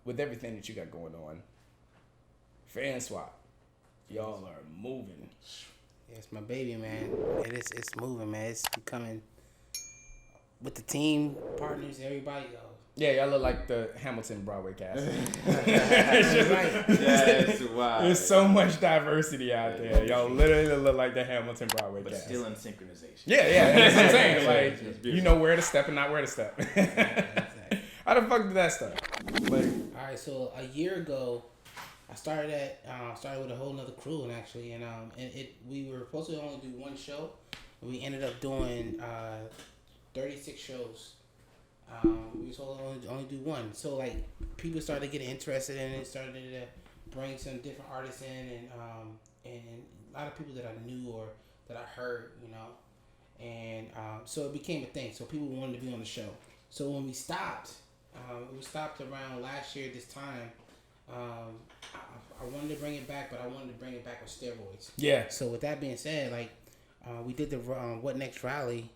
with everything that you got going on, Fanswap, y'all are moving. Yeah, it's my baby, man. It's moving, man. It's becoming with the team partners, everybody. Yeah, y'all look like the Hamilton Broadway cast. It's just like That's wild. There's so much diversity out there. Y'all literally look like the Hamilton Broadway But cast. still in synchronization. Yeah, that's what I'm saying. Like, you know where to step and not where to step. How the fuck did that start? Like, all right, so a year ago, I started with a whole nother crew, and we were supposed to only do one show, and we ended up doing 36 shows. We were supposed to only do one, so like people started getting interested in it, started to bring some different artists in, and a lot of people that I knew or that I heard, and so it became a thing. So people wanted to be on the show. So when we stopped around last year this time. I wanted to bring it back, but I wanted to bring it back with steroids. yeah. So with that being said, like we did the What Next rally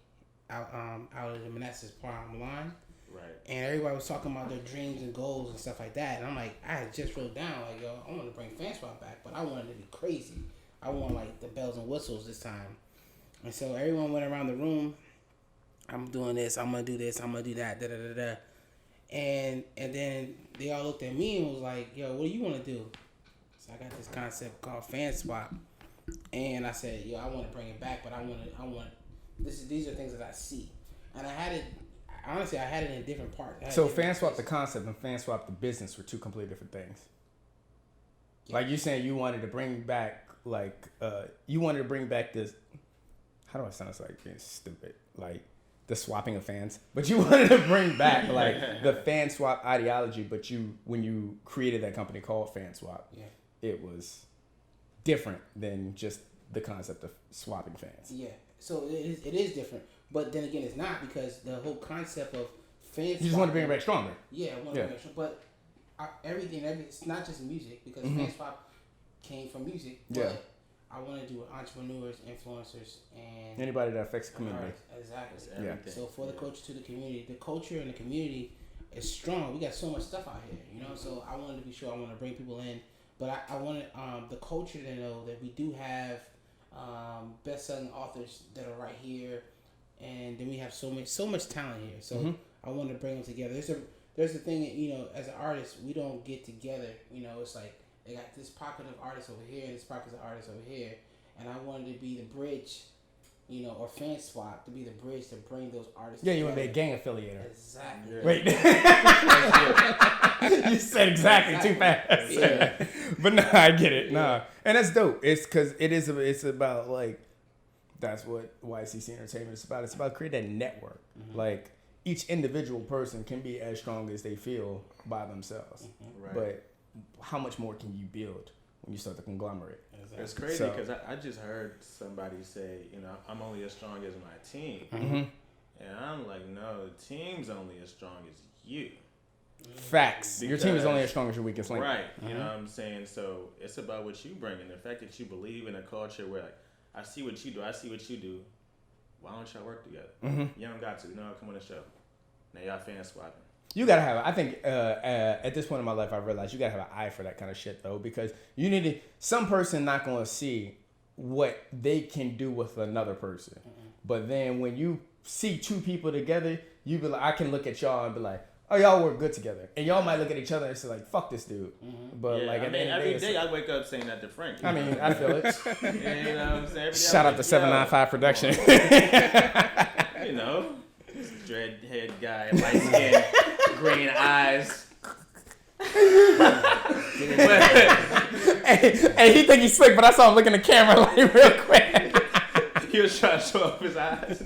out of the Manassas Prom line, Right. and everybody was talking about their dreams and goals and stuff like that. And I'm like, I had just wrote down like, yo, I want to bring Fanswap back, but I wanted to be crazy. I want like the bells and whistles this time. And so everyone went around the room. I'm doing this. I'm gonna do this. I'm gonna do that. Da da da da. And then they all looked at me and was like, yo, what do you want to do? So I got this concept called Fanswap. And I said, yo, I want to bring it back, but these are things that I see. And I had it in different parts. So Fanswap the concept and Fanswap the business were two completely different things. Yeah. Like you saying you wanted to bring back this, how do I sound like being stupid? Like the swapping of fans, but you wanted to bring back like the Fanswap ideology. But when you created that company called Fanswap, it was different than just the concept of swapping fans. Yeah, so it is different, but then again, it's not, because the whole concept of Fanswap. You just want to bring it back stronger. Yeah, I want to bring it stronger, but everything. It's not just music, because Fanswap came from music. But yeah. I want to do with entrepreneurs, influencers, and anybody that affects the community. Exactly. Yeah. So for the culture to the community, the culture and the community is strong. We got so much stuff out here, So I wanted to be sure. I want to bring people in, but I wanted the culture to know that we do have best-selling authors that are right here, and then we have so much talent here. So I wanted to bring them together. There's a thing that, as an artist, we don't get together. It's like, they got this pocket of artists over here and this pocket of artists over here. And I wanted to be the bridge, or Fanswap, to be the bridge to bring those artists together. You want to be a gang affiliator. Exactly. Yeah. Wait. You said exactly too fast. Yeah. But no, I get it. Nah. And that's dope. It's because it's about, like, that's what YCC Entertainment is about. It's about creating that network. Like, each individual person can be as strong as they feel by themselves. Right. But how much more can you build when you start the conglomerate? Exactly. It's crazy because I just heard somebody say, I'm only as strong as my team. And I'm like, no, the team's only as strong as you. Facts. Your team is only as strong as your weakest link. Right. You know what I'm saying? So it's about what you bring, and the fact that you believe in a culture where, like, I see what you do, I see what you do. Why don't y'all work together? You don't got to. Come on the show. Now y'all fans swapping. You gotta have. I think at this point in my life, I realized you gotta have an eye for that kind of shit, though, because you need to. Some person not gonna see what they can do with another person, but then when you see two people together, you be like, I can look at y'all and be like, oh, y'all work good together, and y'all might look at each other and say like, fuck this dude. But like, at the end of the every day I wake up saying that to Frank. I mean, I feel it. You know what I'm saying? Shout out to 795 Production. Dreadhead guy, light skin, green eyes. Hey, he think he's slick, but I saw him look in the camera like real quick. He was trying to show off his eyes.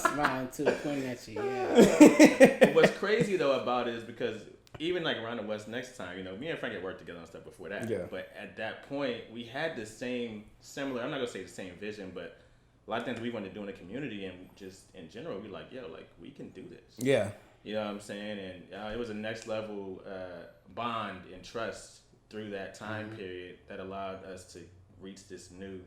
Smiling too, pointing at you, yeah. What's crazy though about it is because even like around the West next time, me and Frank had worked together on stuff before that. Yeah. But at that point, we had the similar, I'm not going to say the same vision, but a lot of things we wanted to do in the community and just in general, we like, we can do this. Yeah. You know what I'm saying? And it was a next level bond and trust through that time period that allowed us to reach this new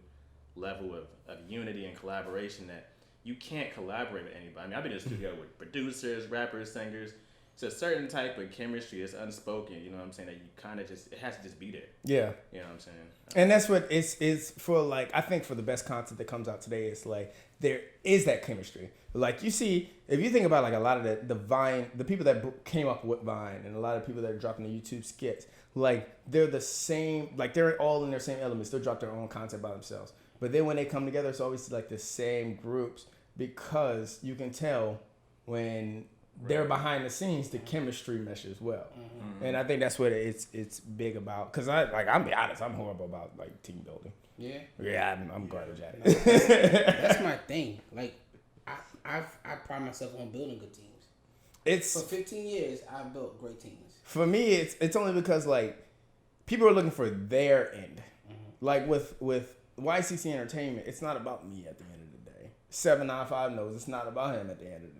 level of unity and collaboration that you can't collaborate with anybody. I mean, I've been in the studio with producers, rappers, singers. It's a certain type of chemistry. It's unspoken. You know what I'm saying? That you kind of just, it has to just be there. Yeah. You know what I'm saying? And that's what it's for. Like, I think for the best content that comes out today, it's like there is that chemistry. Like, you see, if you think about like a lot of the Vine, the people that came up with Vine, and a lot of people that are dropping the YouTube skits, like they're the same. Like, they're all in their same elements. They'll drop their own content by themselves. But then when they come together, it's always like the same groups, because you can tell when they're behind the scenes, the chemistry meshes well. Mm-hmm. And I think that's what it's big about. Because I'm be honest, I'm horrible about like team building. Yeah, I'm garbage at it. That's my thing. Like, I pride myself on building good teams. For 15 years, I've built great teams. For me, it's only because like people are looking for their end. Mm-hmm. Like with YCC Entertainment, it's not about me at the end of the day. 795 knows it's not about him at the end of the day.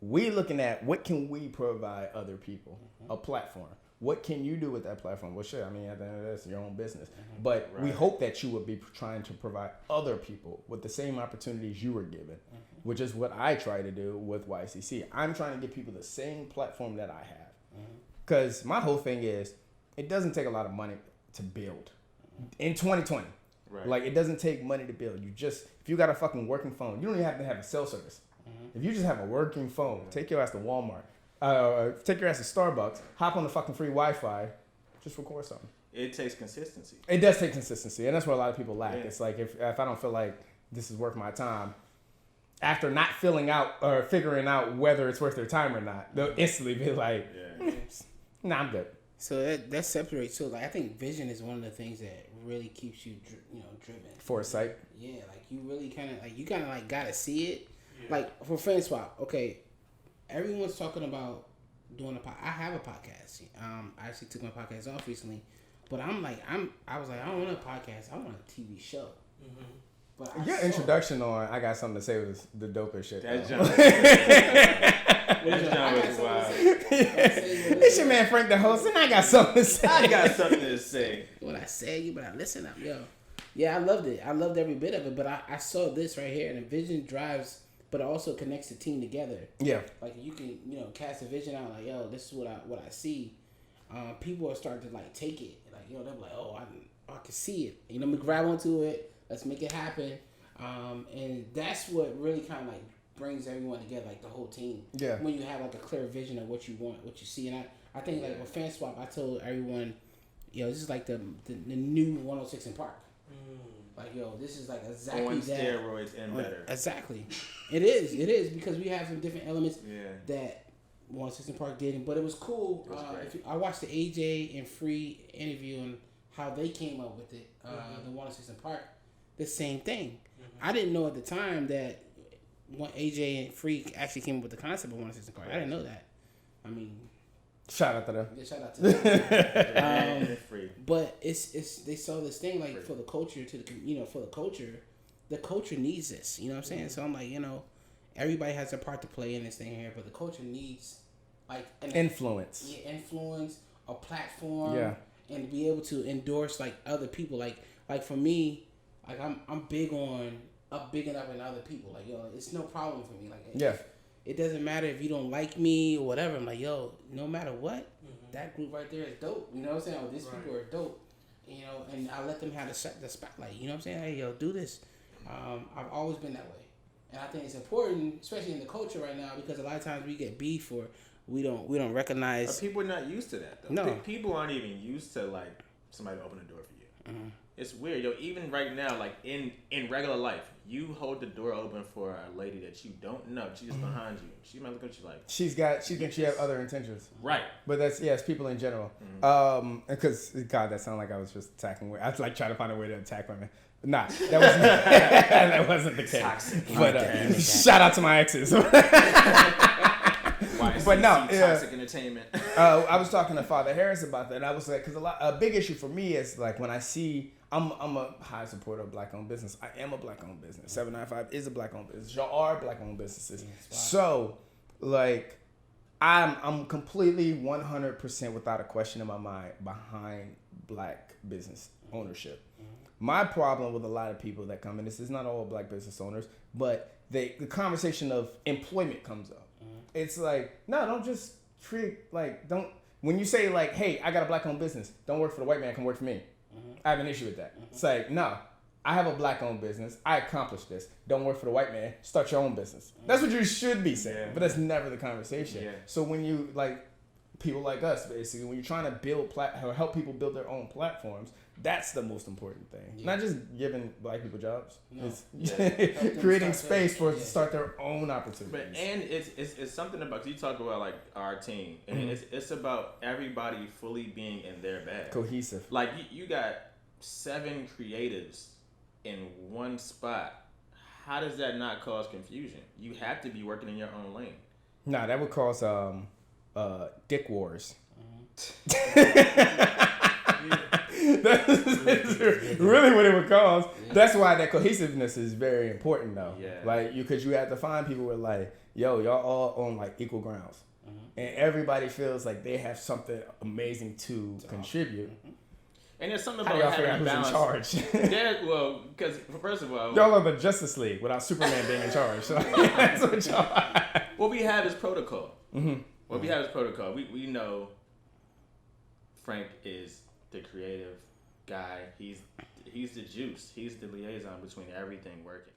We looking at what can we provide other people, a platform. What can you do with that platform? Well, sure. I mean, at the end of the day, it's your own business. But we hope that you would be trying to provide other people with the same opportunities you were given, which is what I try to do with YCC. I'm trying to give people the same platform that I have. Because my whole thing is, it doesn't take a lot of money to build. In 2020. Right. Like, it doesn't take money to build. If you got a fucking working phone, you don't even have to have a cell service. If you just have a working phone, take your ass to Walmart, take your ass to Starbucks, hop on the fucking free Wi-Fi, just record something. It takes consistency. It does take consistency, and that's what a lot of people lack. Yeah. It's like if I don't feel like this is worth my time, after not filling out or figuring out whether it's worth their time or not, they'll instantly be like, nah, I'm good. So that separates. So like, I think vision is one of the things that really keeps you, driven. Foresight. Yeah, like you really kind of gotta see it. Like for Fanswap, okay, everyone's talking about doing a podcast. I have a podcast. I actually took my podcast off recently, but I was like, I don't want a podcast. I want a TV show. Mm-hmm. But your introduction on I Got Something to Say was the dopest shit. That John was wild. It's your man Frank the host, and I got something to say. I got something to say. What I say, you better listen up, yo. Yeah, I loved it. I loved every bit of it. But I saw this right here, and the vision drives. But it also connects the team together. Yeah. Like you can, cast a vision out like, yo, this is what I see. People are starting to like take it. Like, they're like, oh, I can see it. Let me grab onto it. Let's make it happen. And that's what really kind of like brings everyone together, like the whole team. Yeah. When you have like a clear vision of what you want, what you see. And I think like with Fanswap, I told everyone, this is like the new 106 in Park. Like, this is like exactly on that. steroids and better. Exactly. It is because we have some different elements that 106 in Park did. But it was cool. I watched the AJ and Free interview and how they came up with it. The 106 in Park, the same thing. Mm-hmm. I didn't know at the time that AJ and Free actually came up with the concept of 106 in Park. I didn't know that. I mean, shout out to them. Yeah, shout out to them. But it's they saw this thing like for the culture the culture needs this. You know what I'm saying? So I'm like, everybody has a part to play in this thing here, but the culture needs like an influence. Yeah, influence, a platform, and to be able to endorse like other people. Like for me, like I'm big on bigging up in other people. Like it's no problem for me. Like it doesn't matter if you don't like me or whatever. I'm like, no matter what, that group right there is dope. You know what I'm saying? These people are dope. And I let them have the spotlight. You know what I'm saying? Hey, do this. I've always been that way. And I think it's important, especially in the culture right now, because a lot of times we get beef or we don't recognize. But people are not used to that, though. No. People aren't even used to, like, somebody to open the door for you. Mm-hmm. It's weird, even right now, like in regular life, you hold the door open for a lady that you don't know. She's just behind you. She might look at you like she thinks she have other intentions. Right. But it's people in general. Because God, that sounded like I was just attacking. I was like trying to find a way to attack women. Nah, that wasn't the case. Toxic. But shout out to my exes. But no, toxic entertainment. I was talking to Father Harris about that, and I was like, because a big issue for me is like when I see, I'm a high supporter of black-owned business. I am a black-owned business. 795 is a black-owned business. Y'all are black-owned businesses. So, like, I'm completely 100% without a question in my mind behind black business ownership. My problem with a lot of people that come in, this is not all black business owners, but the conversation of employment comes up. It's like, no, don't just don't. When you say like, hey, I got a black-owned business, don't work for the white man, come work for me. I have an issue with that. It's like, no, I have a black-owned business. I accomplished this. Don't work for the white man. Start your own business. That's what you should be saying, but that's never the conversation. Yeah. So when you like people like us, basically, when you're trying to build or help people build their own platforms, that's the most important thing. Yeah. Not just giving black people jobs. No. It's creating space for us to start their own opportunities. But, and it's something about, you talk about like our team, and it's about everybody fully being in their bag. Cohesive. Like you got 7 creatives in one spot. How does that not cause confusion? You have to be working in your own lane. Nah, that would cause dick wars. That's really what it would cause. Yeah. That's why that cohesiveness is very important, though. Yeah. Like because you have to find people who are like, yo, y'all all on like equal grounds, and everybody feels like they have something amazing to contribute. And there's something about having a balance. In charge? Yeah, well, because first of all, y'all are the Justice League without Superman being in charge. So that's what y'all are. What we have is protocol. What we have is protocol. We know Frank is the creative guy. He's the juice. He's the liaison between everything working.